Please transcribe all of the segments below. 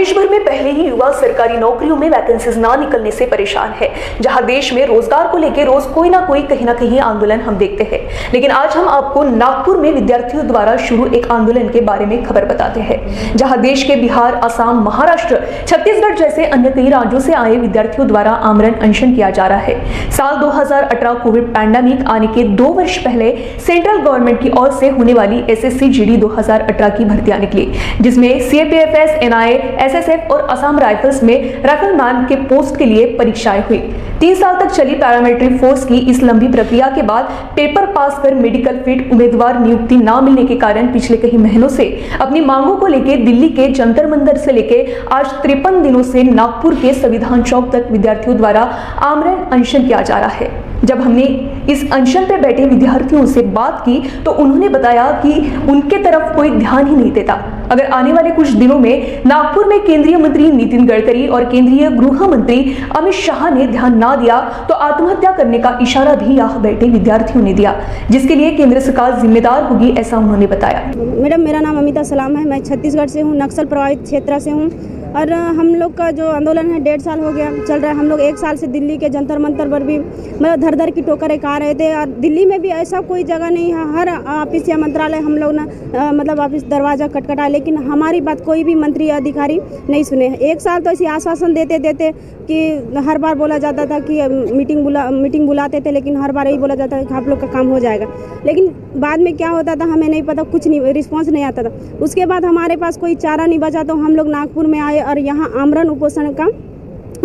देश भर में पहले ही युवा सरकारी नौकरियों में वैकेंसीज ना निकलने से परेशान है, जहां देश में रोजगार को लेकर रोज कोई ना कोई कहीं ना कहीं आंदोलन हम देखते हैं। लेकिन आज हम आपको नागपुर में विद्यार्थियों द्वारा शुरू एक आंदोलन के बारे में खबर बताते हैं, जहां देश के बिहार, असम, महाराष्ट्र, छत्तीसगढ़ जैसे अन्य कई राज्यों से आए विद्यार्थियों द्वारा आमरण अनशन किया जा रहा है। साल 2018 कोविड पैंडेमिक आने के 2 वर्ष पहले सेंट्रल गवर्नमेंट की ओर से होने वाली SSC GD 2018 की भर्तियां निकली, जिसमें CAPFS, NIA, SSF और असम राइफल्स में राइफलमैन के पोस्ट के लिए परीक्षाएं हुई। 3 साल तक चली पैरामिलिट्री फोर्स की इस लंबी प्रक्रिया के बाद पेपर पास कर मेडिकल फिट उम्मीदवार नियुक्ति न मिलने के कारण पिछले कई महीनों से अपनी मांगों को लेकर दिल्ली के जंतर मंतर से लेकर आज 53 दिनों से नागपुर के संविधान चौक तक विद्यार्थियों द्वारा आमरण अनशन किया जा रहा है। जब हमने इस अनशन पर बैठे विद्यार्थियों से बात की तो उन्होंने बताया कि उनके तरफ कोई ध्यान ही नहीं देता। अगर आने वाले कुछ दिनों में नागपुर में केंद्रीय मंत्री नितिन गडकरी और केंद्रीय गृह मंत्री अमित शाह ने ध्यान ना दिया तो आत्महत्या करने का इशारा भी यहाँ बैठे विद्यार्थियों ने दिया, जिसके लिए केंद्र सरकार जिम्मेदार होगी, ऐसा उन्होंने बताया। मैडम, मेरा नाम अमिता सलाम है। मैं छत्तीसगढ़ से हूँ, नक्सल प्रभावित क्षेत्र से हूँ और हम लोग का जो आंदोलन है 1.5 साल हो गया चल रहा है। हम लोग 1 साल से दिल्ली के जंतर मंतर पर भी मतलब धर धर की टोकरें खा रहे थे और दिल्ली में भी ऐसा कोई जगह नहीं है। हर ऑफिस या मंत्रालय हम लोग ना मतलब ऑफिस दरवाज़ा खटखटा, लेकिन हमारी बात कोई भी मंत्री या अधिकारी नहीं सुने। 1 साल तो ऐसे आश्वासन देते देते कि हर बार बोला जाता था कि मीटिंग बुलाते थे, लेकिन हर बार यही बोला जाता था कि आप लोग का काम हो जाएगा, लेकिन बाद में क्या होता था हमें नहीं पता, कुछ नहीं, रिस्पॉन्स नहीं आता था। उसके बाद हमारे पास कोई चारा नहीं बचा तो हम लोग नागपुर में आए और यहाँ आमरण उपोषण का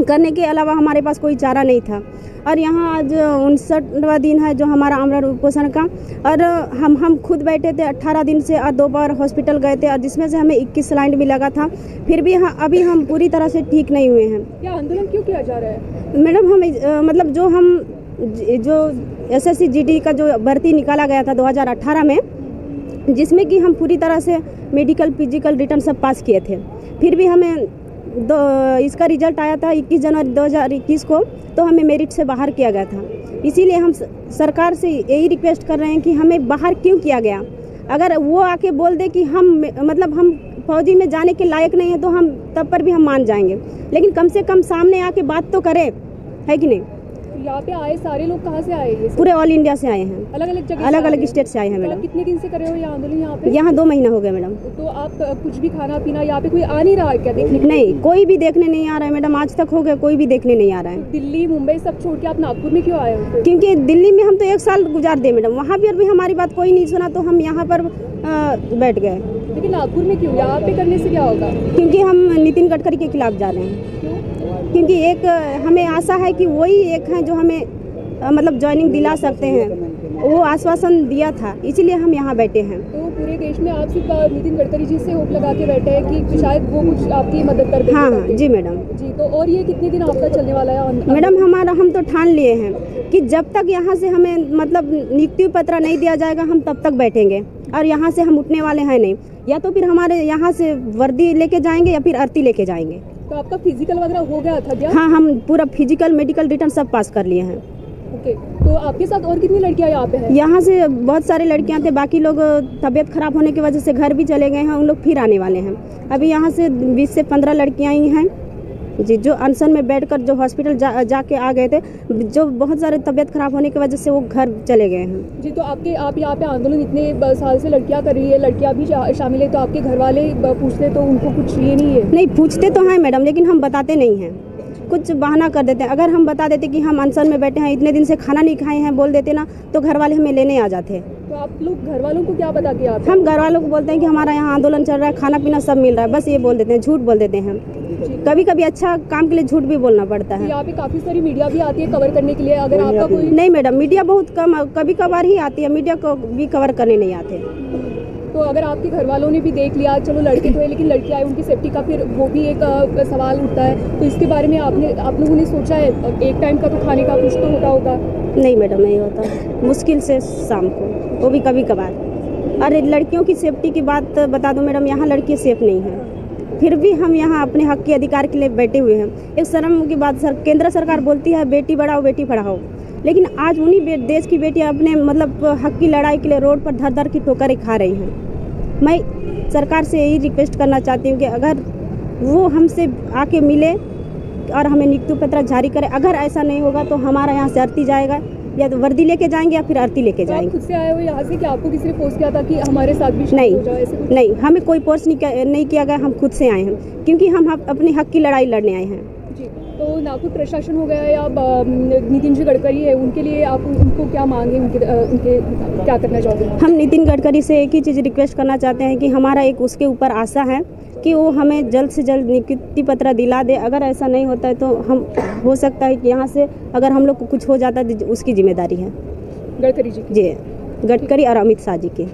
करने के अलावा हमारे पास कोई चारा नहीं था। और यहाँ आज 59वां दिन है जो हमारा आमरण उपोषण का, और हम खुद बैठे थे 18 दिन से और 2 बार हॉस्पिटल गए थे और जिसमें से हमें 21 सलाइन भी लगा था, फिर भी अभी हम पूरी तरह से ठीक नहीं हुए हैं। क्या आंदोलन क्यों किया जा रहा है? मैडम, हम मतलब जो SSC GD का जो भर्ती निकाला गया था 2018 में, जिसमें कि हम पूरी तरह से मेडिकल, फिजिकल, रिटर्न सब पास किए थे, फिर भी हमें इसका रिजल्ट आया था 21 जनवरी 2021 को, तो हमें मेरिट से बाहर किया गया था। इसीलिए हम सरकार से यही रिक्वेस्ट कर रहे हैं कि हमें बाहर क्यों किया गया। अगर वो आके बोल दे कि हम फौजी में जाने के लायक नहीं है तो हम तब पर भी हम मान जाएंगे, लेकिन कम से कम सामने आके बात तो करें, है कि नहीं। यहाँ पे आए सारे लोग कहाँ से आए? ये पूरे ऑल इंडिया से आए हैं, अलग-अलग जगह, अलग-अलग स्टेट से आए हैं। मैडम, कितने दिन से कर रहे हो ये आंदोलन यहाँ पे? यहाँ 2 महीना हो गया मैडम। तो आप कुछ भी खाना पीना यहाँ पे कोई आ नहीं रहा है क्या देखने? नहीं, कोई भी देखने नहीं आ रहा है मैडम, आज तक हो गया कोई भी देखने नहीं आ रहा है। दिल्ली, मुंबई सब छोड़ के आप नागपुर में क्यों आए हो? क्योंकि दिल्ली में हम तो 1 साल गुजार दिए मैडम, वहाँ पर भी हमारी बात कोई नहीं सुना तो हम यहाँ पर बैठ गए। लेकिन नागपुर में क्यों? यहाँ पे करने से क्या होगा? क्योंकि हम नितिन गडकरी के खिलाफ जा रहे हैं। क्यों? क्योंकि एक हमें आशा है कि वही एक है जो हमें मतलब ज्वाइनिंग दिला सकते हैं, वो आश्वासन दिया था, इसीलिए हम यहाँ बैठे हैं। तो पूरे देश में आप सिर्फ नितिन गडकरी जी से होप लगा के बैठे हैं कि शायद वो कुछ आपकी मदद कर देंगे? हाँ जी मैडम जी। तो और ये कितने दिन आपका चलने वाला है? मैडम, हम तो ठान लिए हैं कि जब तक यहाँ से हमें मतलब नियुक्ति पत्र नहीं दिया जाएगा हम तब तक बैठेंगे, और यहाँ से हम उठने वाले हैं नहीं। या तो फिर हमारे यहाँ से वर्दी लेके जाएंगे या फिर आरती लेके जाएंगे। तो आपका फिजिकल वगैरह हो गया था क्या? हाँ, हम पूरा फिजिकल, मेडिकल, रिटर्न सब पास कर लिए हैं। ओके। तो आपके साथ और कितनी लड़कियां यहाँ पे हैं? यहाँ से बहुत सारी लड़कियाँ थे, बाकी लोग तबीयत खराब होने की वजह से घर भी चले गए हैं, उन लोग फिर आने वाले हैं। अभी यहाँ से 20 से 15 लड़कियाँ ही हैं जी, जो अनशन में बैठकर जो हॉस्पिटल जाके आ गए थे, जो बहुत सारे तबीयत खराब होने की वजह से वो घर चले गए हैं जी। तो आप यहाँ पे आंदोलन इतने साल से लड़कियाँ कर रही है, लड़कियाँ भी शामिल है, तो आपके घर वाले पूछते तो उनको कुछ ये नहीं है? नहीं, पूछते तो हैं मैडम, लेकिन हम बताते नहीं हैं, कुछ बहाना कर देते हैं। अगर हम बता देते कि हम अनशन में बैठे हैं, इतने दिन से खाना नहीं खाए हैं, बोल देते ना, तो घर वाले हमें लेने आ जाते। तो आप लोग घर वालों को क्या बता के आते? हम घर वालों को बोलते हैं कि हमारा यहाँ आंदोलन चल रहा है, खाना पीना सब मिल रहा है, बस ये बोल देते हैं, झूठ बोल देते हैं। कभी कभी अच्छा काम के लिए झूठ भी बोलना पड़ता है। यहाँ पे काफी सारी मीडिया भी आती है कवर करने के लिए, अगर आपका कोई? नहीं मैडम, मीडिया बहुत कम, कभी कभार ही आती है, मीडिया को भी कवर करने नहीं आते। तो अगर आपके घर वालों ने भी देख लिया, चलो लड़के तो है लेकिन लड़कियाँ आए, उनकी सेफ्टी का फिर वो भी एक सवाल उठता है, तो इसके बारे में आप लोगों ने सोचा है? एक टाइम का तो खाने का कुछ तो होता होगा? नहीं मैडम, नहीं होता, मुश्किल से शाम को, वो भी कभी कभार। अरे लड़कियों की सेफ्टी की बात बता दो मैडम, यहाँ लड़की सेफ नहीं है, फिर भी हम यहाँ अपने हक के अधिकार के लिए बैठे हुए हैं। एक शर्म की बात, केंद्र सरकार बोलती है बेटी बढ़ाओ बेटी पढ़ाओ, लेकिन आज उन्हीं देश की बेटियां अपने मतलब हक की लड़ाई के लिए रोड पर धर धर की ठोकरें खा रही हैं। मैं सरकार से यही रिक्वेस्ट करना चाहती हूँ कि अगर वो हमसे आके मिले और हमें नियुक्ति पत्र जारी करे। अगर ऐसा नहीं होगा तो हमारा यहाँ से अर्थी जाएगा, या तो वर्दी लेके जाएंगे या फिर अर्थी लेके तो आप जाएंगे। खुद से आए हो यहाँ से कि आपको किसी ने फोर्स किया था कि हमारे साथ भी शामिल हो जाओ, ऐसे कुछ? नहीं, हमें कोई फोर्स नहीं किया गया, हम खुद से आए हैं क्योंकि हम अपने हक की लड़ाई लड़ने आए हैं। जी, तो नागपुर प्रशासन हो गया या नितिन जी गडकरी है, उनके लिए आप उनको क्या मांगे, उनके क्या करना चाहोगे? हम नितिन गडकरी से एक ही चीज़ रिक्वेस्ट करना चाहते हैं कि हमारा एक उसके ऊपर आशा है कि वो हमें जल्द से जल्द नियुक्ति पत्र दिला दे। अगर ऐसा नहीं होता है तो हम हो सकता है कि यहाँ से अगर हम लोग को कुछ हो जाता है तो उसकी जिम्मेदारी है गडकरी जी की। जी, गडकरी और अमित शाह जी की।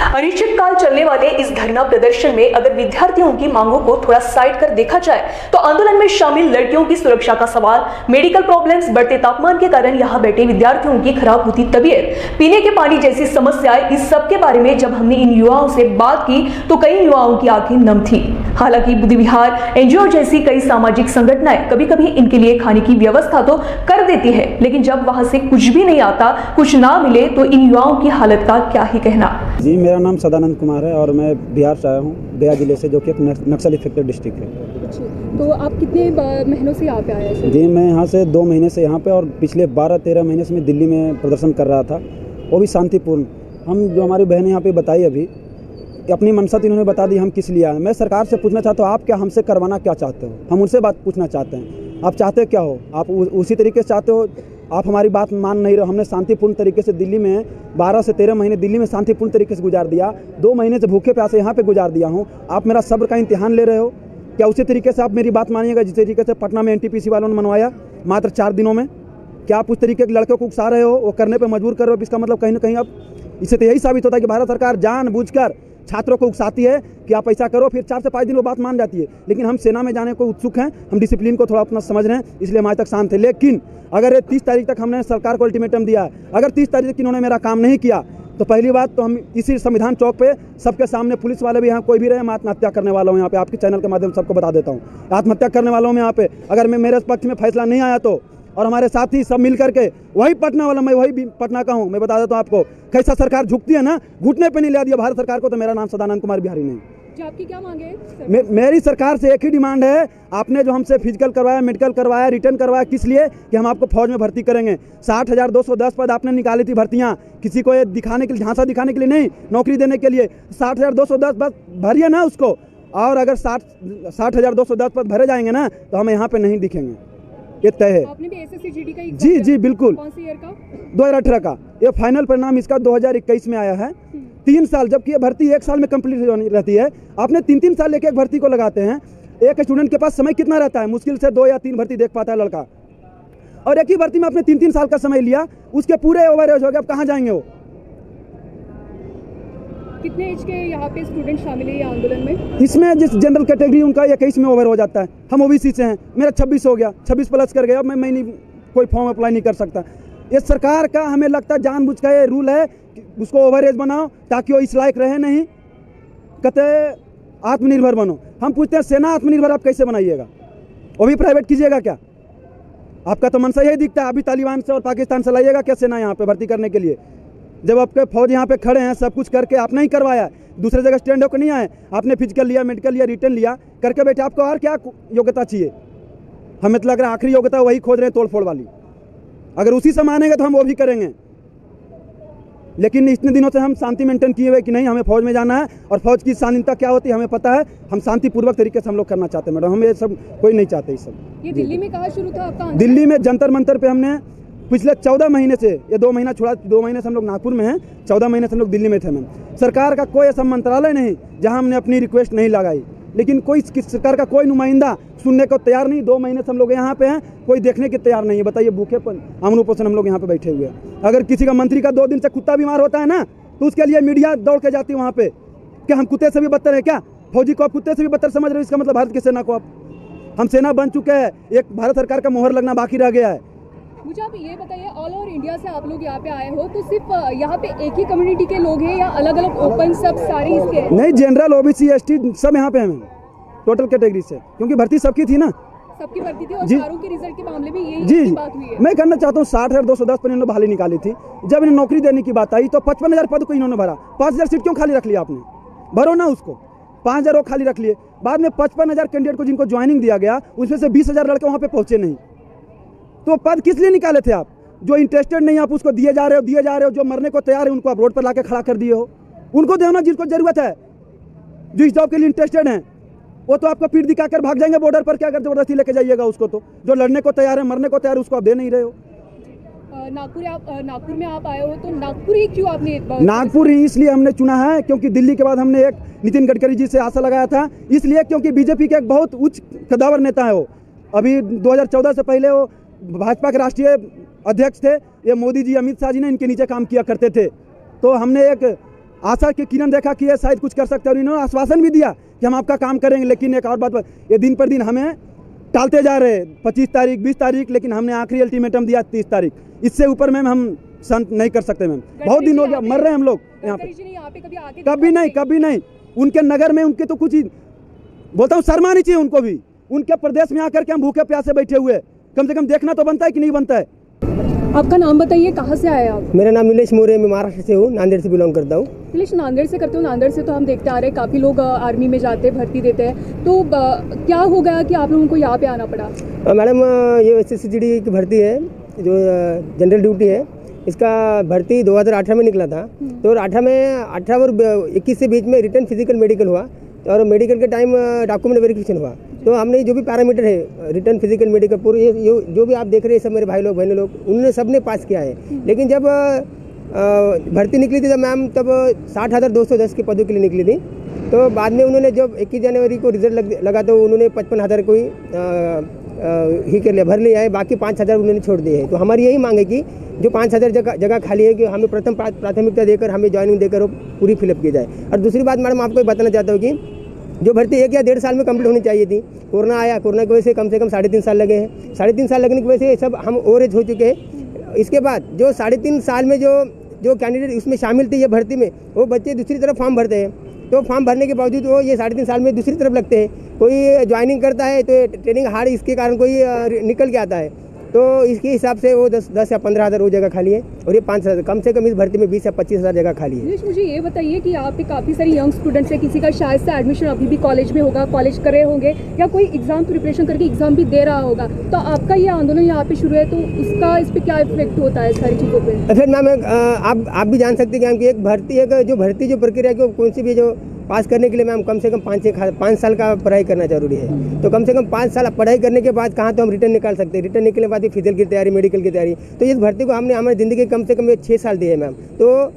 अनिश्चितकाल चलने वाले इस धरना प्रदर्शन में अगर विद्यार्थियों की मांगों को थोड़ा साइड कर देखा जाए तो आंदोलन में शामिल लड़कियों की सुरक्षा का सवाल, मेडिकल प्रॉब्लम्स, बढ़ते तापमान के कारण यहाँ बैठे विद्यार्थियों की खराब होती तबीयत, पीने के पानी जैसी समस्याएं, इस सब के बारे में जब हमने इन युवाओं से बात की तो कई युवाओं की आंखें नम थी। हालांकि बुद्धि विहार, एनजीओ जैसी कई सामाजिक संगठनाएं कभी कभी इनके लिए खाने की व्यवस्था तो कर देती है, लेकिन जब वहां से कुछ भी नहीं आता, कुछ ना मिले तो इन युवाओं की हालत का क्या ही कहना। जी, मेरा नाम सदानंद कुमार है और मैं बिहार से आया हूँ, गया जिले से, जो कि एक नक्सल इफेक्टेड डिस्ट्रिक्ट है। तो आप कितने महीनों से यहाँ पे आए हैं? जी, मैं यहाँ से 2 महीने से यहाँ पे, और पिछले 12-13 महीने से मैं दिल्ली में प्रदर्शन कर रहा था, वो भी शांतिपूर्ण। हम जो हमारी बहन यहाँ पे बताई अभी अपनी मनसा इन्होंने बता दी हम किस लिए आए। मैं सरकार से पूछना चाहता हूँ, आप क्या हमसे करवाना क्या चाहते हो? हम उनसे बात पूछना चाहते हैं, आप चाहते क्या हो? आप उसी तरीके से चाहते हो? आप हमारी बात मान नहीं रहे हो। हमने शांतिपूर्ण तरीके से दिल्ली में 12 से 13 महीने दिल्ली में शांतिपूर्ण तरीके से गुजार दिया, 2 महीने से भूखे प्यासे यहाँ पे गुजार दिया हूँ। आप मेरा सब्र का इम्तिहान ले रहे हो क्या? उसी तरीके से आप मेरी बात मानिएगा जिस तरीके से पटना में एनटीपीसी वालों ने मनवाया मात्र 4 दिनों में। क्या आप उस तरीके के लड़कों को उकसा रहे हो, वो करने पर मजबूर कर रहे हो? इसका मतलब कहीं ना कहीं आप, इससे तो यही साबित होता है कि भारत सरकार जानबूझकर छात्रों को उकसाती है कि आप ऐसा करो, फिर 4 से 5 दिन वो बात मान जाती है। लेकिन हम सेना में जाने को उत्सुक हैं, हम डिसिप्लिन को थोड़ा अपना समझ रहे हैं, इसलिए हम आज तक शांत थे। लेकिन अगर 30 तारीख तक हमने सरकार को अल्टीमेटम दिया, अगर 30 तारीख तक इन्होंने मेरा काम नहीं किया तो पहली बात तो हम इसी संविधान चौक पे सबके सामने, पुलिस वाले भी यहाँ कोई भी रहे, मैं आत्महत्या करने वाला हूँ। यहाँ पे आपके चैनल के माध्यम से सबको बता देता हूँ, आत्महत्या करने वाला हूँ यहाँ पे। अगर मेरे पक्ष में फैसला नहीं आया तो, और हमारे साथी सब मिल करके, वही पटना वाला, मैं वही पटना का हूँ, मैं बता देता हूँ आपको कैसा सरकार झुकती है ना, घुटने पे नहीं ले दिया भारत सरकार को। तो मेरा नाम सदानंद कुमार बिहारी नहीं। जी, आपकी क्या मांग है? मेरी सरकार से एक ही डिमांड है, आपने जो हमसे फिजिकल करवाया, मेडिकल करवाया, रिटर्न करवाया, किस लिए? कि हम आपको फौज में भर्ती करेंगे। 60,210 पद आपने निकाली थी भर्तियां, किसी को ये दिखाने के लिए, झांसा दिखाने के लिए नहीं, नौकरी देने के लिए। 60,210 पद भरिए ना उसको, और अगर 60,210 पद भरे जाएंगे ना तो हम यहाँ पे नहीं दिखेंगे, ये तय है। आपने भी SSC-GD का एग्जाम जी जी बिल्कुल। कौन सी ईयर का? 2018 का। ये फाइनल परिणाम इसका 2021 में आया है। 3 साल, जबकि ये भर्ती 1 साल में कंप्लीट रहती है, आपने 3-3 साल लेके एक भर्ती को लगाते हैं। एक स्टूडेंट के पास समय कितना रहता है? मुश्किल से 2 या 3 भर्ती देख पाता है लड़का, और एक ही भर्ती में आपने 3-3 साल का समय लिया, उसके पूरे ओवरेज हो गए। अब कहाँ जाएंगे वो? कितने एज के यहाँ पे स्टूडेंट शामिल है ये आंदोलन में? इसमें जिस जनरल कैटेगरी उनका 21 में ओवर हो जाता है, हम ओबीसी से हैं, मेरा 26 हो गया, 26 प्लस कर गया, अब मैं नहीं कोई फॉर्म अप्लाई नहीं कर सकता। ये सरकार का हमें लगता है जानबूझ का ये रूल है कि उसको ओवरेज बनाओ ताकि वो इस लायक रहे नहीं, कहते आत्मनिर्भर बनो। हम पूछते हैं सेना आत्मनिर्भर आप कैसे बनाइएगा? वो भी प्राइवेट कीजिएगा क्या? आपका तो मनसा यही दिखता है, अभी तालिबान से और पाकिस्तान से लाइएगा क्या सेना यहाँ पे भर्ती करने के लिए? जब आपके फौज यहाँ पे खड़े हैं, सब कुछ करके आपने ही करवाया, दूसरे जगह स्टैंड होकर नहीं आए, आपने फिजिकल लिया, मेडिकल लिया, रिटर्न लिया करके बैठे, आपको और क्या योग्यता चाहिए? हमें तो लग रहा है आखिरी योग्यता वही खोज रहे हैं, तोड़ फोड़ वाली। अगर उसी से मानेंगे तो हम वो भी करेंगे, लेकिन इतने दिनों से हम शांति मेंटेन किए हुए कि नहीं हमें फौज में जाना है, और फौज की शालीनता क्या होती है हमें पता है। हम शांतिपूर्वक तरीके से हम लोग करना चाहते हैं मैडम, हम ये सब कोई नहीं चाहते। इस सब ये दिल्ली में कहाँ शुरू था आपका? दिल्ली में जंतर मंतर पे हमने पिछले 14 महीने से, ये 2 महीना छोड़ा, 2 महीने से हम लोग नागपुर में हैं, 14 महीने से हम लोग दिल्ली में थे। मैम सरकार का कोई ऐसा मंत्रालय नहीं जहां हमने अपनी रिक्वेस्ट नहीं लगाई, लेकिन कोई सरकार का कोई नुमाइंदा सुनने को तैयार नहीं। 2 महीने से हम लोग यहाँ पे हैं, कोई देखने के तैयार नहीं है। बताइए, भूखे अमरूपोषण हम लोग यहाँ पे बैठे हुए हैं। अगर किसी का मंत्री का 2 दिन से कुत्ता बीमार होता है ना, तो उसके लिए मीडिया दौड़ के जाती है वहाँ पे। क्या हम कुत्ते से भी बदतर है क्या? फौजी को आप कुत्ते से भी बदतर समझ रहे हो? इसका मतलब भारत की सेना को हम सेना बन चुके हैं, एक भारत सरकार का मोहर लगना बाकी रह गया है। मुझे आप ये बताइए, ऑल ओवर इंडिया से आप लोग यहाँ पे आए हो, तो सिर्फ यहाँ पे एक ही कम्युनिटी के लोग हैं या अलग अलग ओपन सब सारे इसके हैं? नहीं, जनरल, ओबीसी, एसटी सब यहाँ पे हैं टोटल कैटेगरी से, क्योंकि भर्ती सबकी थी ना, सबकी भर्ती थी। और जी, चारों के रिजल्ट के मामले में यही जी बात हुई है। मैं कहना चाहता हूँ 60,210 पर इन्होंने बहाली निकाली थी। जब इन्हें नौकरी देने की बात आई तो 55,000 पद को इन्होंने भरा। 5,000 सीट क्यों खाली रख लिया आपने? भरो ना उसको। 5,000 वो खाली रख लिए। बाद में 55,000 कैंडिडेट को जिनको ज्वाइनिंग दिया गया उसमें से 20,000 लड़के वहाँ पे पहुँचे नहीं। तो पद किस लिए निकाले थे आप? जो इंटरेस्टेड नहीं आप उसको दिए जा रहे हो, जो मरने को तैयार है उनको आप रोड पर लाके खड़ा कर दिए हो। उनको देना जिसको जरूरत है, जो इस जॉब के लिए इंटरेस्टेड हैं, वो तो आपको पीठ दिखाकर भाग जाएंगे बॉर्डर पर। क्या अगर जबरदस्ती लेके जाइएगा उसको? तो जो लड़ने को तैयार है, मरने को तैयार है, उसको आप दे नहीं रहे हो। नागपुर में आप आए हो तो नागपुर ही क्यों आपने नागपुर ही इसलिए हमने चुना है क्योंकि दिल्ली के बाद हमने एक नितिन गडकरी जी से आशा लगाया था, इसलिए क्योंकि बीजेपी के एक बहुत उच्च कदावर नेता है वो। अभी 2014 से पहले वो भाजपा के राष्ट्रीय अध्यक्ष थे। ये मोदी जी, अमित शाह जी ने इनके नीचे काम किया करते थे। तो हमने एक आशा की किरण देखा कि ये शायद कुछ कर सकते हैं, और इन्होंने आश्वासन भी दिया कि हम आपका काम करेंगे। लेकिन एक और बात, ये दिन पर दिन हमें टालते जा रहे हैं। 25 तारीख, 20 तारीख, लेकिन हमने आखिरी अल्टीमेटम दिया 30 तारीख। इससे ऊपर मैम हम संत नहीं कर सकते मैम। बहुत दिन हो गया, मर रहे हैं हम लोग यहाँ पे। कभी नहीं। उनके नगर में उनके तो कुछ ही बोलता हूँ, शर्मा नहीं चाहिए उनको भी। उनके प्रदेश में आकर के हम भूखे प्यासे बैठे हुए, कम से कम देखना तो बनता है कि नहीं बनता है। आपका नाम बताइए, कहाँ से आए आप? मेरा नाम नीलेश मौर्य, मैं महाराष्ट्र से हूँ, नांदेड़ से बिलोंग करता हूँ। नीलेश, नांदेड़ से करते हो? नांदेड़ से तो हम देखते आ रहे हैं काफ़ी लोग आर्मी में जाते हैं, भर्ती देते हैं, तो क्या हो गया कि आप लोगों को यहाँ पे आना पड़ा? मैडम, ये SSGD की भर्ती है, जो जनरल ड्यूटी है, इसका भर्ती 2018 में निकला था। तो 18 और 21 से बीच में रिटर्न फिजिकल मेडिकल हुआ, और मेडिकल के टाइम डॉक्यूमेंट वेरिफिकेशन हुआ। तो हमने जो भी पैरामीटर है, रिटर्न फिजिकल मेडिकल पूरे ये जो भी आप देख रहे हैं, सब मेरे भाई लोग बहनों लोग, उन्होंने सबने पास किया है। लेकिन जब भर्ती निकली थी तब मैम, तब 60,210 के पदों के लिए निकली थी। तो बाद में उन्होंने जब 21 जनवरी को रिजल्ट लगा तो उन्होंने 55,000 को ही ही कर लिया, भर लिया है। बाकी 5,000 उन्होंने छोड़ दिए हैं। तो हमारी यही मांग है कि जो 5,000 जगह खाली है, कि हमें प्रथम प्राथमिकता देकर, हमें ज्वाइनिंग देकर वो पूरी फिलअप की जाए। और दूसरी बात मैडम, आपको बताना चाहता हूँ कि जो भर्ती 1 या 1.5 साल में कंप्लीट होनी चाहिए थी, कोरोना आया, कोरोना की वजह से कम 3.5 साल लगे हैं। 3.5 साल लगने की वजह से सब हम ओवरेज हो चुके हैं। इसके बाद जो 3.5 साल में जो कैंडिडेट उसमें शामिल थे ये भर्ती में, वो बच्चे दूसरी तरफ फॉर्म भरते हैं। तो फॉर्म भरने के बावजूद वो ये 3.5 साल में दूसरी तरफ लगते हैं। कोई ज्वाइनिंग करता है तो ट्रेनिंग हार्ड, इसके कारण कोई निकल के आता है। तो इसके हिसाब से वो 10 या 15,000 वो जगह खाली है, और ये 5,000, कम से कम इस भर्ती में 20 या 25,000 जगह खाली है। मुझे ये बताइए कि यहाँ पे काफ़ी सारी यंग स्टूडेंट्स है, किसी का शायद से एडमिशन अभी भी कॉलेज में होगा, कॉलेज कर रहे होंगे, या कोई एग्जाम प्रिपरेशन करके एग्जाम भी दे रहा होगा। तो आपका ये आंदोलन यहाँ पे शुरू है, तो उसका इस पर क्या इफेक्ट होता है सारी चीज़ों पर? फिर मैम, आप भी जान सकते हैं कि एक भर्ती जो प्रक्रिया की कौन सी भी जो पास करने के लिए मैम कम से कम 5 साल का पढ़ाई करना जरूरी है। तो कम से कम 5 साल पढ़ाई करने के बाद कहाँ तो हम रिटर्न निकाल सकते हैं। रिटर्न निकलने के बाद फिजिकल की तैयारी, मेडिकल की तैयारी। तो इस भर्ती को हमने हमारी ज़िंदगी कम से कम 6 साल दिए हैं मैम। तो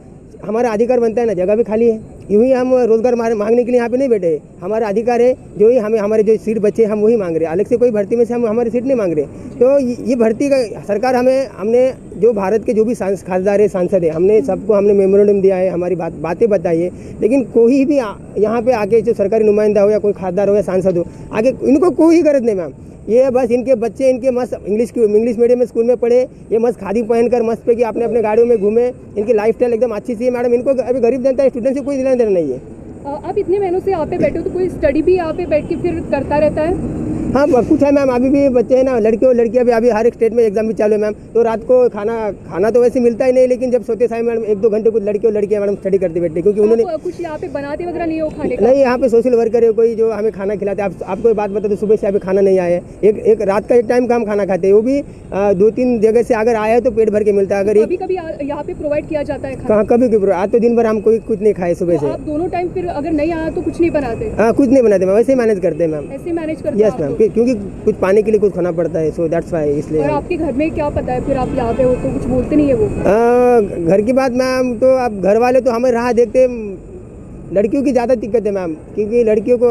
हमारा अधिकार बनता है ना, जगह भी खाली है। यूँ ही हम रोजगार मांगने के लिए यहाँ पे नहीं बैठे, हमारा अधिकार है। जो ही हमारे जो सीट बचे हम वही मांग रहे हैं, अलग से कोई भर्ती में से हम हमारी सीट नहीं मांग रहे। तो ये भर्ती का सरकार हमने जो भारत के जो भी खासदार है, सांसद है, हमने मेमोरेंडम दिया है, हमारी बातें बताई है। लेकिन कोई भी यहाँ पे आके जो सरकारी नुमाइंदा हो या कोई खासदार हो या सांसद हो, आगे इनको कोई गरज नहीं मैम। ये बस इनके बच्चे इनके मस्त इंग्लिश मीडियम में स्कूल में पढ़े, ये मस्त खादी पहनकर मस्त पे कि अपने गाड़ियों में घूमे, इनकी लाइफस्टाइल एकदम अच्छी सी है मैडम। इनको अभी गरीब जनता स्टूडेंट से कोई लेना देना नहीं है। आप इतने महीनों से यहाँ पे बैठे हो, तो कोई स्टडी भी यहाँ पे बैठ के फिर करता रहता है? हाँ, कुछ है मैम। अभी भी बच्चे हैं ना, लड़कियाँ भी अभी हर एक स्टेट में एग्जाम भी चालू है मैम। तो रात को खाना तो वैसे मिलता ही नहीं, लेकिन जब सोते समय मैडम 1-2 घंटे कुछ लड़कियाँ मैडम स्टडी करते बैठे, क्योंकि उन्होंने कुछ यहाँ पे बनाते वगैरह नहीं हो खाने का? नहीं, यहाँ पे सोशल वर्कर है कोई जो हमें खाना खिलाते हैं। आपको बात बता दो, सुबह से अभी खाना नहीं आया है। एक रात का एक टाइम का हम खाना खाते हैं, वो भी 2-3 जगह से अगर आया है तो पेट भर के मिलता है। अगर कभी यहाँ पे प्रोवाइड किया जाता है? कहाँ कभी आज तो दिन भर हम कोई कुछ नहीं खाए सुबह से। आप दोनों टाइम फिर अगर नहीं आया तो कुछ नहीं बनाते? हाँ, कुछ नहीं बनाते मैम, वैसे ही मैनेज करते हैं मैम। ऐसे मैनेज करते हैं? यस मैम, क्योंकि कुछ पाने के लिए कुछ खाना पड़ता है, सो दैट्स व्हाई, इसलिए। और आपके घर में क्या पता है फिर आप यहाँ पे हो तो कुछ बोलते नहीं है वो? घर की बात मैम, तो अब घर वाले तो हमें राह देखते। लड़कियों की ज़्यादा दिक्कत है मैम, क्योंकि लड़कियों को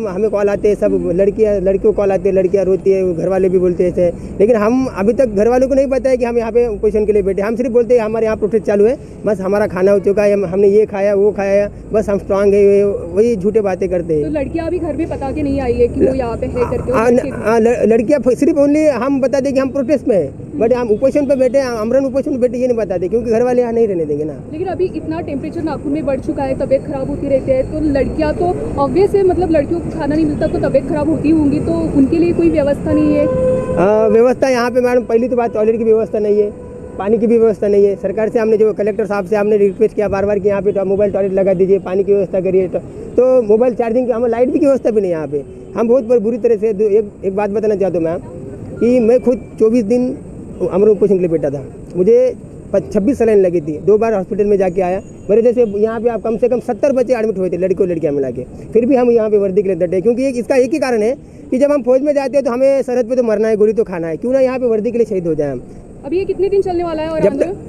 हमें कॉल आते हैं, सब लड़कियों को कॉल आते हैं, लड़कियाँ रोती है, घर वाले भी बोलते हैं। लेकिन हम अभी तक घर वालों को नहीं पता है कि हम यहाँ पे पोजीशन के लिए बैठे। हम सिर्फ बोलते हैं हमारे यहाँ प्रोटेस्ट चालू है, बस हमारा खाना हो चुका है, हमने ये खाया वो खाया, बस हम स्ट्रांग है, वही झूठे बातें करते हैं। तो लड़कियाँ अभी घर में बता के नहीं आई है कि वो यहाँ पे है करके? लड़कियाँ सिर्फ ओनली हम बता दें कि हम प्रोटेस्ट में है, बट हम उपोषण पे बैठे, अमरन उपोषण पे बैठे, ये नहीं बताते, क्योंकि घर वाले यहाँ नहीं रहने देंगे ना। लेकिन अभी इतना टेम्परेचर नागपुर में बढ़ चुका है, तबीयत खराब होती रहती है, तो लड़कियां तो ऑब्वियस है, मतलब लड़कियों को खाना नहीं मिलता तो तबीयत खराब होती होंगी, तो उनके लिए कोई व्यवस्था नहीं है? व्यवस्था यहाँ पे मैडम, पहली तो बात टॉयलेट की व्यवस्था नहीं है, पानी की भी व्यवस्था नहीं है। सरकार से हमने जो कलेक्टर साहब से हमने रिक्वेस्ट किया बार बार कि यहाँ पे मोबाइल टॉयलेट लगा दीजिए, पानी की व्यवस्था करिए, तो मोबाइल चार्जिंग की हमें लाइट की व्यवस्था भी नहीं यहाँ पे। हम बहुत बुरी तरह से एक बात बताना चाहता हूँ मैम कि मैं खुद 24 दिन अमर उपोषण के लिए बैठा था। मुझे 26 सलाइन लगी थी, 2 बार हॉस्पिटल में जाके आया। मेरे जैसे यहाँ पे आप कम से कम 70 बच्चे एडमिट हुए थे, लड़कों लड़कियाँ मिला के, फिर भी हम यहाँ पे वर्दी के लिए डटे, क्योंकि इसका एक ही कारण है कि जब हम फौज में जाते हैं तो हमें सरहद पे तो मरना है, गोली तो खाना है, क्यों ना यहाँ पे वर्दी के लिए शहीद हो जाए हम। अब ये कितने दिन चलने वाला है? और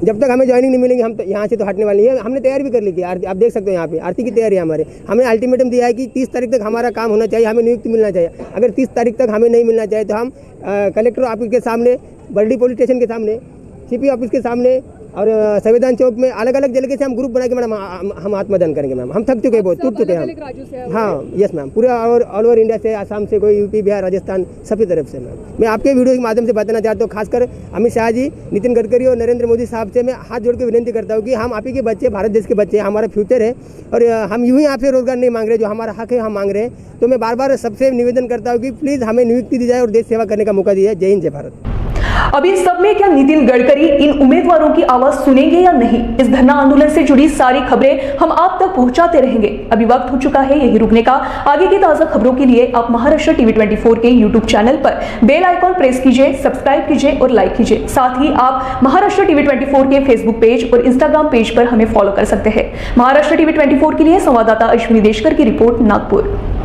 जब तक हमें ज्वाइनिंग नहीं मिलेगी हम तो यहाँ से तो हटने वाले हैं। हमने तैयारी भी कर ली थी, आप देख सकते हो यहाँ पे आरती की तैयारी है हमारे। हमने अल्टीमेटम दिया है कि 30 तारीख तक हमारा काम होना चाहिए, हमें नियुक्ति मिलना चाहिए। अगर 30 तारीख तक हमें नहीं मिलना चाहिए तो हम कलेक्टर ऑफिस के सामने, बर्डी पुलिस स्टेशन के सामने, CP ऑफिस के सामने और संविधान चौक में अलग अलग जगह से हम ग्रुप बना के मैडम हम आत्मदान करेंगे मैम। हम थक चुके हैं, बहुत टूट चुके हैं हम। हाँ यस मैम, पूरा ऑल ओवर इंडिया से, आसाम से, कोई यूपी बिहार राजस्थान सभी तरफ से मैम। मैं आपके वीडियो के माध्यम से बताना चाहता हूँ, खासकर अमित शाह जी, नितिन गडकरी और नरेंद्र मोदी साहब से मैं हाथ जोड़ के विनती करता हूँ कि हम आप ही के बच्चे, भारत देश के बच्चे, हमारा फ्यूचर है और हम यूँ ही आपसे रोजगार नहीं मांग रहे, जो हमारा हक है हम मांग रहे हैं। तो मैं बार बार सबसे निवेदन करता हूँ कि प्लीज़ हमें नियुक्ति दी जाए और देश सेवा करने का मौका दिया जाए। जय हिंद, जय भारत। अब इन सब में क्या नितिन गडकरी इन उम्मीदवारों की आवाज सुनेंगे या नहीं? इस धरना आंदोलन से जुड़ी सारी खबरें हम आप तक पहुंचाते रहेंगे। अभी वक्त हो चुका है यही रुकने का। आगे की ताजा खबरों के लिए आप महाराष्ट्र टीवी 24 के यूट्यूब चैनल पर बेल आइकॉन प्रेस कीजिए, सब्सक्राइब कीजिए और लाइक कीजिए। साथ ही आप महाराष्ट्र टीवी 24 के फेसबुक पेज और इंस्टाग्राम पेज पर हमें फॉलो कर सकते हैं। महाराष्ट्र टीवी 24 के लिए संवाददाता अश्विनी देशकर की रिपोर्ट, नागपुर।